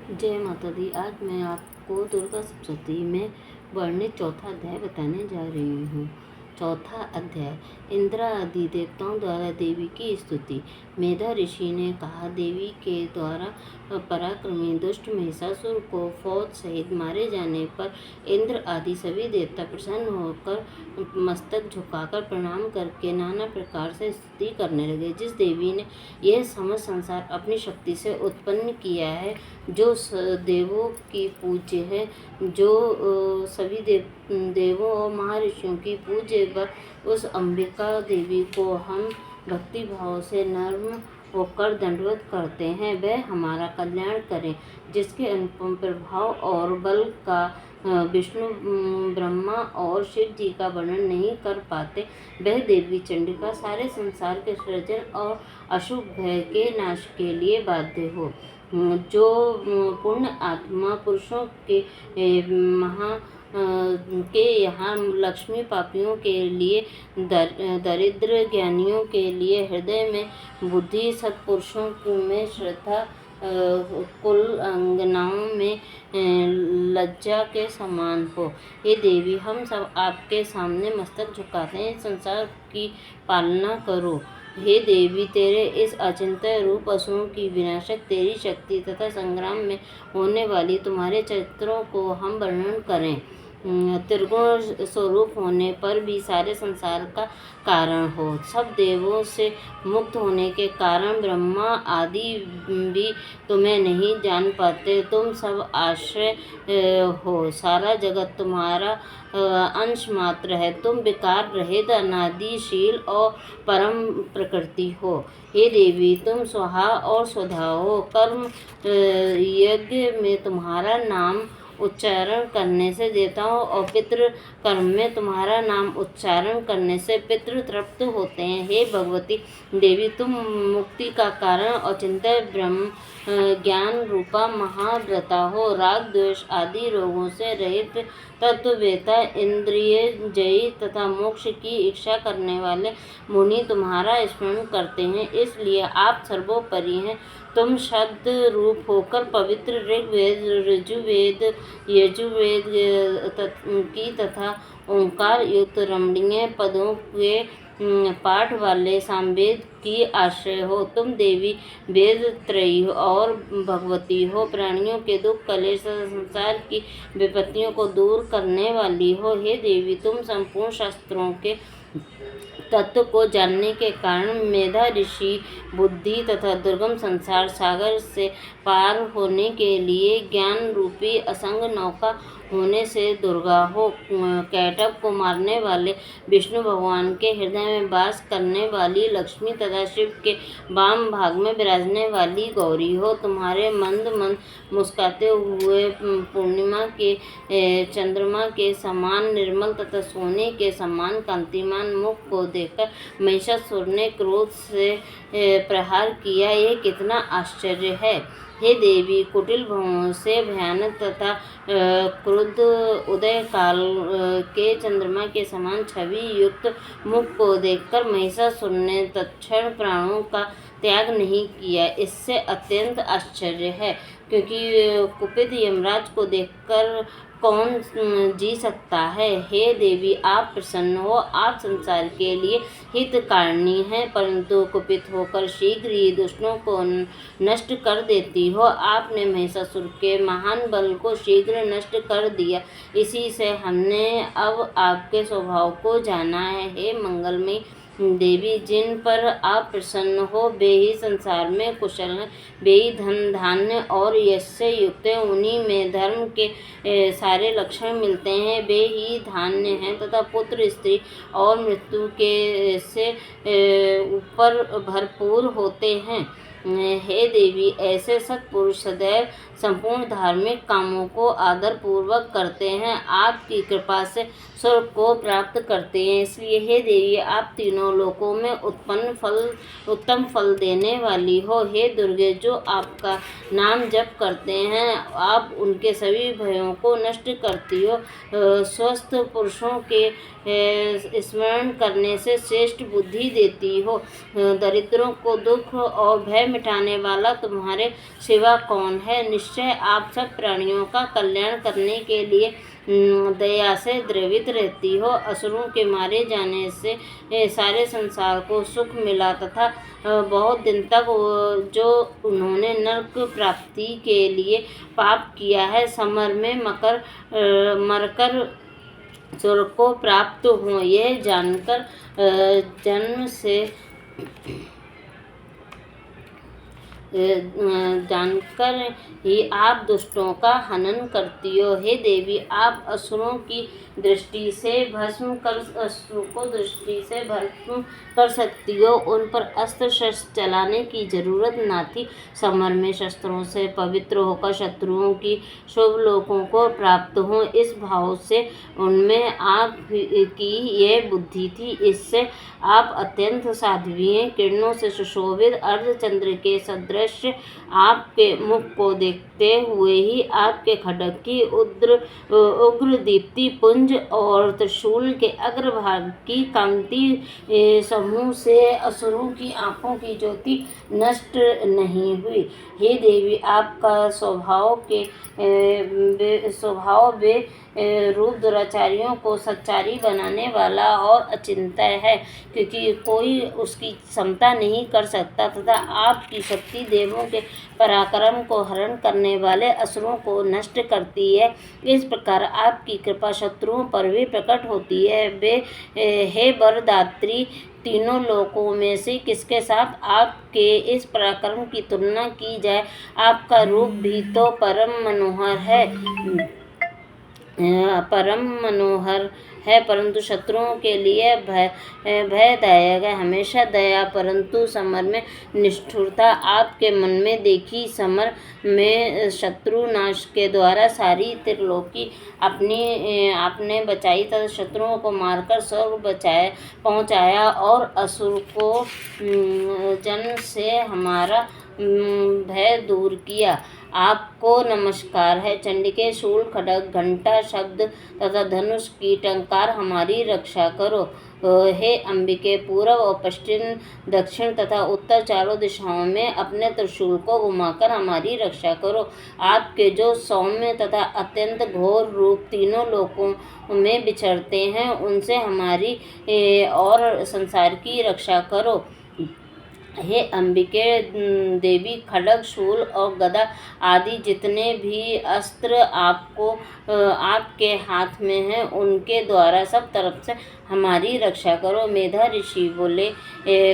जय माता दी। आज मैं आपको दुर्गा सप्तशती में वर्णित चौथा अध्याय बताने जा रही हूँ। चौथा अध्याय, इंद्र आदि देवताओं द्वारा देवी की स्तुति। मेधा ऋषि ने कहा, देवी के द्वारा पराक्रमी दुष्ट महिषासुर को फौज सहित मारे जाने पर इंद्र आदि सभी देवता प्रसन्न होकर मस्तक झुकाकर प्रणाम करके नाना प्रकार से स्तुति करने लगे। जिस देवी ने यह समस्त संसार अपनी शक्ति से उत्पन्न किया है, जो देवों की पूज्य है, जो सभी देवों और महर्षियों की पूज्य, उस अंबिका देवी को हम भक्ति भाव से नम्र होकर दंडवत करते हैं। वह हमारा कल्याण करे। जिसके अनुपम प्रभाव और बल का विष्णु, ब्रह्मा और शिव जी का वर्णन नहीं कर पाते, वह देवी चंडिका सारे संसार के सृजन और अशुभ भय के नाश के लिए बाध्य हो। जो पूर्ण आत्मा पुरुषों के यहाँ लक्ष्मी, पापियों के लिए दरिद्र, ज्ञानियों के लिए हृदय में बुद्धि, सत्पुरुषों में श्रद्धा, कुल अंगनाओं में लज्जा के समान हो। हे देवी, हम सब आपके सामने मस्तक झुकाते हैं। संसार की पालना करो। हे देवी, तेरे इस अचिंत्य रूप, असुरों की विनाशक तेरी शक्ति तथा संग्राम में होने वाली तुम्हारे चरित्रों को हम वर्णन करें। त्रिगुण स्वरूप होने पर भी सारे संसार का कारण हो। सब देवों से मुक्त होने के कारण ब्रह्मा आदि भी तुम्हें नहीं जान पाते। तुम सब आश्रय हो। सारा जगत तुम्हारा अंश मात्र है। तुम विकार रहित, अनादिशील और परम प्रकृति हो। हे देवी, तुम स्वाहा और स्वधा हो। कर्म यज्ञ में तुम्हारा नाम उच्चारण करने से देवताओं और पितृ कर्म में तुम्हारा नाम उच्चारण करने से पितृ तृप्त होते हैं। हे भगवती देवी, तुम मुक्ति का कारण और चिंत्य ब्रह्म ज्ञान रूपा महाव्रता हो। राग द्वेष आदि रोगों से रहित तत्ववेता, इंद्रिय जयी तथा मोक्ष की इच्छा करने वाले मुनि तुम्हारा स्मरण करते हैं, इसलिए आप सर्वोपरि हैं। तुम शब्द रूप होकर पवित्र ऋग्वेद, ऋजुवेद, यजुर्वेद की तथा ओंकार युक्त रमणीय पदों के पाठ वाले सामवेद की आश्रय हो। तुम देवी वेद त्रयी और भगवती हो। प्राणियों के दुख, कलेश तथा संसार की विपत्तियों को दूर करने वाली हो। हे देवी, तुम संपूर्ण शास्त्रों के तत्व को जानने के कारण मेधा ऋषि बुद्धि तथा दुर्गम संसार सागर से पार होने के लिए ज्ञान रूपी असंग नौका होने से दुर्गा हो। कैटभ को मारने वाले विष्णु भगवान के हृदय में वास करने वाली लक्ष्मी तथा शिव के वाम भाग में विराजने वाली गौरी हो। तुम्हारे मंद मंद मुस्कुराते हुए पूर्णिमा के चंद्रमा के समान निर्मल तथा सोने के समान कांतिमान मुख को देखकर महिषासुर ने क्रोध से प्रहार किया। यह कितना आश्चर्य है। हे देवी, कुटिल भवों से भयानक तथा क्रुद्ध उदय काल के चंद्रमा के समान छवि युक्त मुख को देखकर महिषासुर ने तत्क्षण प्राणों का त्याग नहीं किया। इससे अत्यंत आश्चर्य है, क्योंकि कुपित यमराज को देखकर कौन जी सकता है। हे देवी, आप प्रसन्न हो। आप संसार के लिए हितकारिणी हैं, परंतु कुपित होकर शीघ्र ही दुष्टों को नष्ट कर देती हो। आपने महिषासुर के महान बल को शीघ्र नष्ट कर दिया। इसी से हमने अब आपके स्वभाव को जाना है। हे मंगलमयी देवी, जिन पर आप प्रसन्न हो वे ही संसार में कुशल हैं। वे ही धन, धान्य और यश से युक्त हैं। उन्हीं में धर्म के सारे लक्षण मिलते हैं। वे ही धान्य हैं तथा पुत्र, स्त्री और मृत्यु के से ऊपर भरपूर होते हैं। हे देवी, ऐसे सत्पुरुष सदैव संपूर्ण धार्मिक कामों को आदर पूर्वक करते हैं। आपकी कृपा से स्वर्ग को प्राप्त करते हैं। इसलिए हे देवी, आप तीनों लोकों में उत्तम फल देने वाली हो। हे दुर्गे, जो आपका नाम जप करते हैं आप उनके सभी भयों को नष्ट करती हो। स्वस्थ पुरुषों के स्मरण करने से श्रेष्ठ बुद्धि देती हो। दरिद्रों को दुख और भय मिटाने वाला तुम्हारे सिवा कौन है। निश्चय आप सब प्राणियों का कल्याण करने के लिए दया से द्रवित रहती हो। असुरों के मारे जाने से सारे संसार को सुख मिला तथा बहुत दिन तक जो उन्होंने नरक प्राप्ति के लिए पाप किया है, समर में मरकर स्वर्ग को प्राप्त हो। यह जानकर ही आप दुष्टों का हनन करती हो। हे देवी, आप असुरों की दृष्टि से भस्म कर सकती हो। उन पर अस्त्र शस्त्र चलाने की जरूरत न थी। समर में शस्त्रों से पवित्र होकर शत्रुओं की शुभ लोकों को प्राप्त हो, इस भाव से उनमें आप की यह बुद्धि थी। इससे आप अत्यंत साध्वीय, किरणों से सुशोभित अर्धचंद्र के सदृश आपके मुख को देखते हुए ही आपके खड्ग की उग्र दीप्ति पुंज और त्रिशूल के अग्रभाग की कांति समूह से असुरों की आंखों की ज्योति नष्ट नहीं हुई। हे देवी, आपका स्वभाव रूप दुराचारियों को सच्चारी बनाने वाला और अचिंत्य है, क्योंकि कोई उसकी क्षमता नहीं कर सकता, तथा आपकी शक्ति देवों के पराक्रम को हरण करने वाले असुरों को नष्ट करती है। इस प्रकार आपकी कृपा शत्रुओं पर भी प्रकट होती है। हे वरदात्री, तीनों लोकों में से किसके साथ आपके इस पराक्रम की तुलना की जाए। आपका रूप भी तो परम मनोहर है, परंतु शत्रुओं के लिए भयदायक है। हमेशा दया परंतु समर में निष्ठुरता आपके मन में देखी। समर में शत्रु नाश के द्वारा सारी त्रिलोकी आपने बचाई तथा शत्रुओं को मारकर स्वर्ग पहुँचाया और असुर को जन्म से हमारा भय दूर किया। आपको नमस्कार है। चंडिके, शूल, खड्ग, घंटा, शब्द तथा धनुष की टंकार हमारी रक्षा करो। हे अंबिके, पूर्व और पश्चिम, दक्षिण तथा उत्तर चारों दिशाओं में अपने त्रिशूल को घुमाकर हमारी रक्षा करो। आपके जो सौम्य तथा अत्यंत घोर रूप तीनों लोकों में विचरते हैं, उनसे हमारी और संसार की रक्षा करो। हे अंबिके देवी, खड्ग, शूल और गदा आदि जितने भी अस्त्र आपके हाथ में हैं, उनके द्वारा सब तरफ से हमारी रक्षा करो। मेधा ऋषि बोले,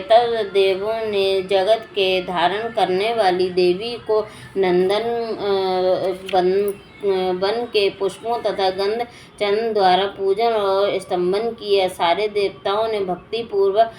तब देवों ने जगत के धारण करने वाली देवी को नंदन वन के पुष्पों तथा गंध चंद द्वारा पूजन और स्तंभन किया। सारे देवताओं ने भक्ति पूर्वक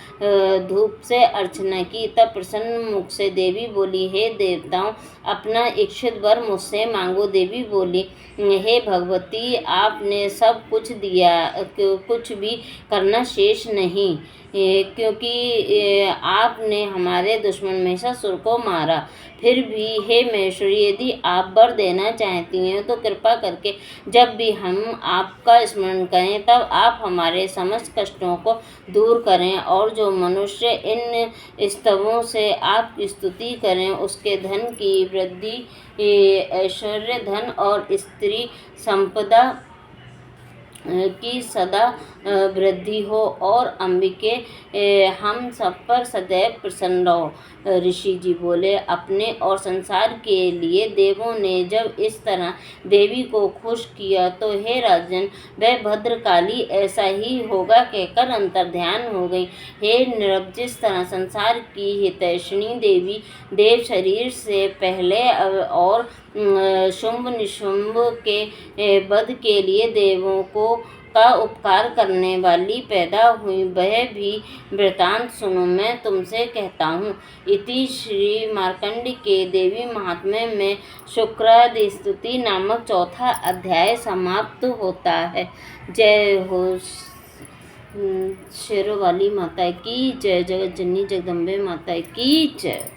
धूप से अर्चना की। तब प्रसन्न मुख से देवी बोली, हे देवताओं, अपना इच्छित वर मुझसे मांगो। देवी बोली, हे भगवती, आपने सब कुछ दिया, कुछ भी करना शेष नहीं, क्योंकि आपने हमारे दुश्मन महिषासुर को मारा। फिर भी हे महेश्वरी, यदि आप वर देना चाहती हैं तो कृपा करके जब भी हम आपका स्मरण करें तब आप हमारे समस्त कष्टों को दूर करें, और जो मनुष्य इन स्तवों से आपकी स्तुति करें उसके धन की वृद्धि, ऐश्वर्य, धन और स्त्री संपदा की सदा वृद्धि हो। और अंबिके, हम सब पर सदैव प्रसन्न रहो। ऋषि जी बोले, अपने और संसार के लिए देवों ने जब इस तरह देवी को खुश किया तो हे राजन, वह भद्रकाली ऐसा ही होगा कहकर अंतर्ध्यान हो गई। हे नृप, जिस तरह संसार की हितैषिणी देवी देव शरीर से पहले और शुंभ निशुंभ के वध के लिए देवों का उपकार करने वाली पैदा हुई, वह भी वृतांत सुनो, मैं तुमसे कहता हूँ। इति श्री मार्कंड के देवी महात्म्य में शुक्रादि स्तुति नामक चौथा अध्याय समाप्त होता है। जय हो शेरों वाली माता की जय, जगत जननी जगदम्बे माता की जय।